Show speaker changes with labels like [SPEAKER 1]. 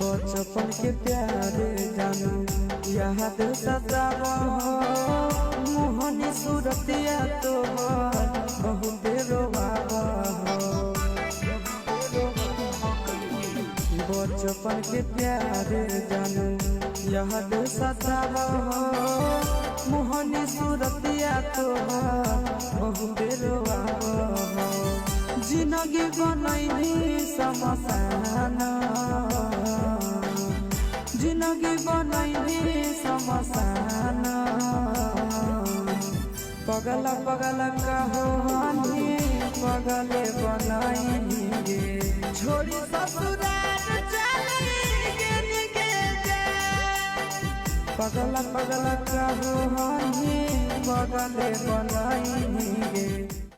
[SPEAKER 1] बचपन के प्यारे जानू याद सतावा मोहनी सूरतिया तोहर बहुत रोवावा बचपन के प्यारे जानू याद सतावा मोहनी सूरतिया तोहर बहुत रोवावा जिंदगी बनैली समसान जिंदगी बनैली समसान पगल पगल कहानी पगले बनैली गे छोड़ी ससुराल चली गे पगल पगल कहानी पगले बनैली गे।